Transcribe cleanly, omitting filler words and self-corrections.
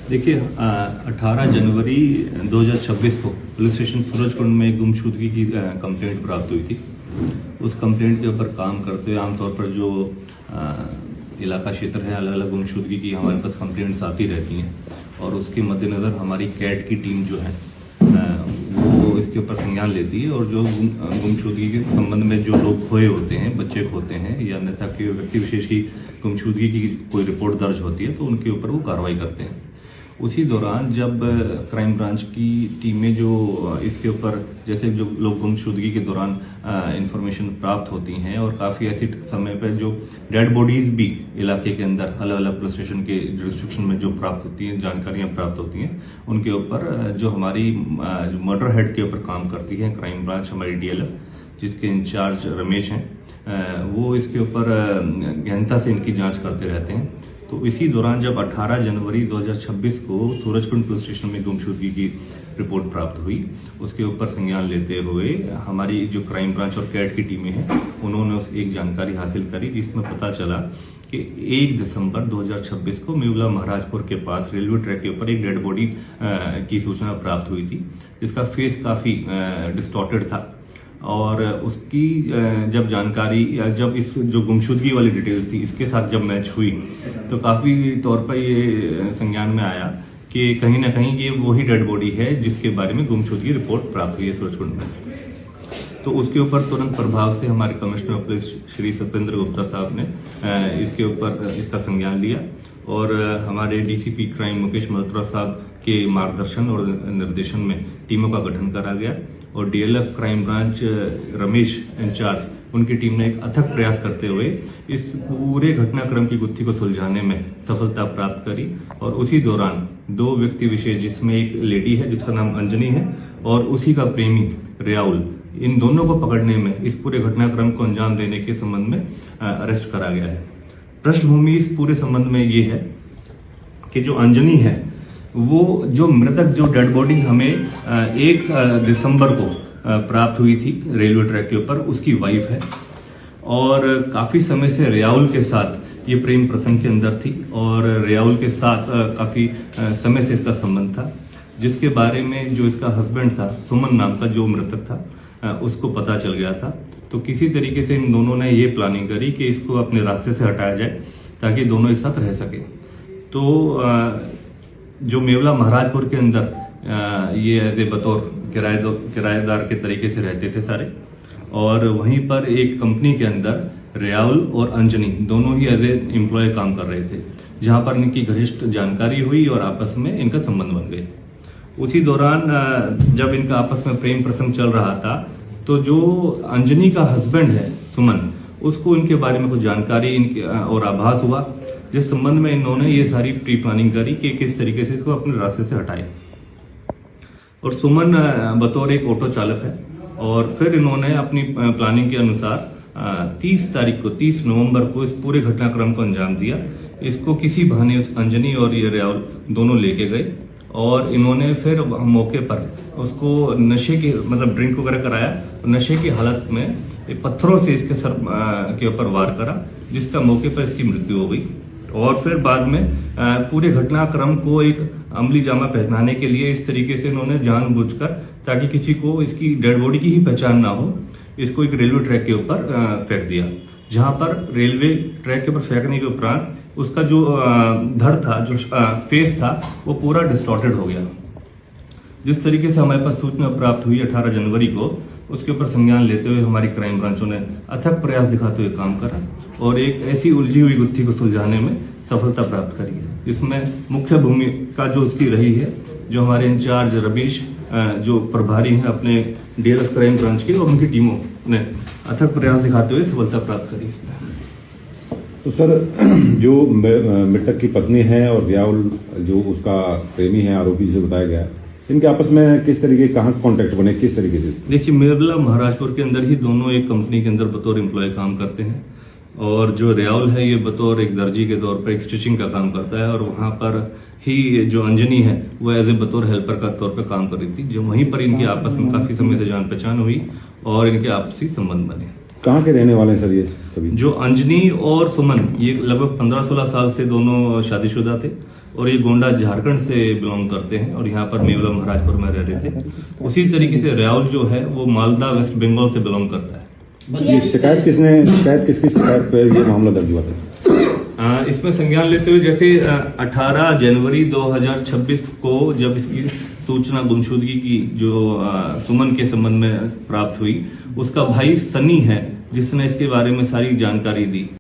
देखिए 18 जनवरी 2026 को police station Surajkund में गुमशुदगी की कंप्लेंट प्राप्त हुई थी। उस कंप्लेंट के ऊपर काम करते हुए आमतौर पर जो इलाका क्षेत्र है, अलग अलग गुमशुदगी की हमारे पास कंप्लेंट्स आती रहती हैं और उसके मद्देनज़र हमारी कैट की टीम जो है वो इसके ऊपर संज्ञान लेती है और जो गुमशुदगी के संबंध में जो लोग खोए होते हैं, बच्चे खोते हैं या अन्यथा कि व्यक्ति विशेष की गुमशुदगी की कोई रिपोर्ट दर्ज होती है तो उनके ऊपर वो कार्रवाई करते हैं। उसी दौरान जब क्राइम ब्रांच की टीमें जो इसके ऊपर जैसे जो लोग गुमशुदगी के दौरान इंफॉर्मेशन प्राप्त होती हैं और काफ़ी ऐसी समय पर जो डेड बॉडीज़ भी इलाके के अंदर अलग अलग पुलिस स्टेशन के जुरिस्डिक्शन में जो प्राप्त होती हैं, जानकारियां प्राप्त होती हैं, उनके ऊपर जो हमारी मर्डर हेड के ऊपर काम करती है क्राइम ब्रांच, हमारी DLF जिसके इंचार्ज रमेश हैं, वो इसके ऊपर गहनता से इनकी जाँच करते रहते हैं। तो इसी दौरान जब 18 जनवरी 2026 को सूरजकुंड पुलिस स्टेशन में गुमशुदगी की रिपोर्ट प्राप्त हुई, उसके ऊपर संज्ञान लेते हुए हमारी जो क्राइम ब्रांच और कैट की टीमें हैं उन्होंने उस एक जानकारी हासिल करी जिसमें पता चला कि 1 दिसंबर 2026 को मेवला महाराजपुर के पास रेलवे ट्रैक के ऊपर एक डेड बॉडी की सूचना प्राप्त हुई थी जिसका फेस काफ़ी डिस्टॉर्टेड था और उसकी जब जानकारी या जब इस जो गुमशुदगी वाली डिटेल थी इसके साथ जब मैच हुई तो काफ़ी तौर पर ये संज्ञान में आया कि कहीं ना कहीं ये वही डेड बॉडी है जिसके बारे में गुमशुदगी रिपोर्ट प्राप्त हुई है सूरजकुंड में। तो उसके ऊपर तुरंत प्रभाव से हमारे commissioner of police Shri Satyendra Gupta साहब ने इसके ऊपर इसका संज्ञान लिया और हमारे DCP क्राइम मुकेश मल्होत्रा साहब के मार्गदर्शन और निर्देशन में टीमों का गठन करा गया और DLF crime branch Ramesh incharge उनकी टीम ने एक अथक प्रयास करते हुए इस पूरे घटनाक्रम की गुत्थी को सुलझाने में सफलता प्राप्त करी और उसी दौरान 2 व्यक्ति विशेष जिसमें एक लेडी है जिसका नाम अंजनी है और उसी का प्रेमी रियाउल, इन दोनों को पकड़ने में इस पूरे घटनाक्रम को अंजाम देने के संबंध में अरेस्ट करा गया है। पृष्ठभूमि इस पूरे संबंध में ये है कि जो अंजनी है वो जो मृतक जो डेड बॉडी हमें 1 दिसंबर को प्राप्त हुई थी रेलवे ट्रैक के ऊपर, उसकी वाइफ है और काफ़ी समय से रियाउल के साथ ये प्रेम प्रसंग के अंदर थी और रियाउल के साथ काफ़ी समय से इसका संबंध था जिसके बारे में जो इसका हस्बैंड था सुमन नाम का जो मृतक था उसको पता चल गया था। तो किसी तरीके से इन दोनों ने ये प्लानिंग करी कि इसको अपने रास्ते से हटाया जाए ताकि दोनों एक साथ रह सके। तो जो मेवला महाराजपुर के अंदर ये एज ए बतौर किराएदार के तरीके से रहते थे सारे और वहीं पर एक कंपनी के अंदर रियाउल और अंजनी दोनों ही एज ए एम्प्लॉय काम कर रहे थे जहां पर इनकी घनिष्ठ जानकारी हुई और आपस में इनका संबंध बन गए। उसी दौरान जब इनका आपस में प्रेम प्रसंग चल रहा था तो जो अंजनी का हस्बैंड है सुमन, उसको इनके बारे में कुछ जानकारी और आभास हुआ जिस संबंध में इन्होंने ये सारी प्री प्लानिंग करी कि किस तरीके से इसको अपने रास्ते से हटाए। और सुमन बतौर एक ऑटो चालक है और फिर इन्होंने अपनी प्लानिंग के अनुसार 30 नवंबर को इस पूरे घटनाक्रम को अंजाम दिया। इसको किसी बहाने उस अंजनी और ये रियाउल दोनों लेके गए और इन्होंने फिर मौके पर उसको नशे की मतलब ड्रिंक वगैरह कराया और नशे की हालत में पत्थरों से इसके सर के ऊपर वार करा जिसका मौके पर इसकी मृत्यु हो गई। और फिर बाद में पूरे घटनाक्रम को एक अमली जामा पहनाने के लिए इस तरीके से इन्होंने जानबूझकर ताकि किसी को इसकी डेड बॉडी की ही पहचान ना हो, इसको एक रेलवे ट्रैक के ऊपर फेंक दिया जहां पर रेलवे ट्रैक के ऊपर फेंकने के उपरांत उसका जो धड़ था, जो फेस था, वो पूरा डिस्टॉर्टेड हो गया। जिस तरीके से हमारे पास सूचना प्राप्त हुई 18 जनवरी को, उसके ऊपर संज्ञान लेते हुए हमारी क्राइम ब्रांचों ने अथक प्रयास दिखाते हुए काम करा और एक ऐसी उलझी हुई गुत्थी को सुलझाने में सफलता प्राप्त करी है जिसमें मुख्य भूमिका जो उसकी रही है जो हमारे इंचार्ज रमेश जो प्रभारी हैं अपने DLF क्राइम ब्रांच के और उनकी टीमों ने अथक प्रयास दिखाते हुए सफलता प्राप्त करी इसमें। तो सर, जो मृतक की पत्नी है और रियाउल जो उसका प्रेमी है आरोपी जिसे बताया गया, इनके आपस में किस तरीके कहाँ कॉन्टेक्ट बने, किस तरीके से? देखिए, मेवला महाराजपुर के अंदर ही दोनों एक कंपनी के अंदर बतौर एम्प्लॉय काम करते हैं और जो रियाउल है ये बतौर एक दर्जी के तौर पर एक स्टिचिंग का काम करता है और वहाँ पर ही जो अंजनी है वो एज ए बतौर हेल्पर का तौर पर काम कर रही थी। जो वहीं पर इनकी आपस में काफी समय से जान पहचान हुई और इनके आपसी संबंध बने। कहाँ के रहने वाले हैं सर ये सभी? जो अंजनी और सुमन ये लगभग 15-16 साल से दोनों शादीशुदा थे और ये गोंडा झारखंड से बिलोंग करते हैं और यहाँ पर मेवला महाराजपुर में रह रहे थे। उसी तरीके से राहुल जो है वो मालदा वेस्ट बंगाल से बिलोंग करता है। ये शिकायत किसकी शिकायत पे ये मामला दर्ज हुआ था? इसमें संज्ञान लेते हुए जैसे 18 जनवरी 2026 को जब इसकी सूचना गुमशुदगी की जो सुमन के संबंध में प्राप्त हुई, उसका भाई सनी है जिसने इसके बारे में सारी जानकारी दी।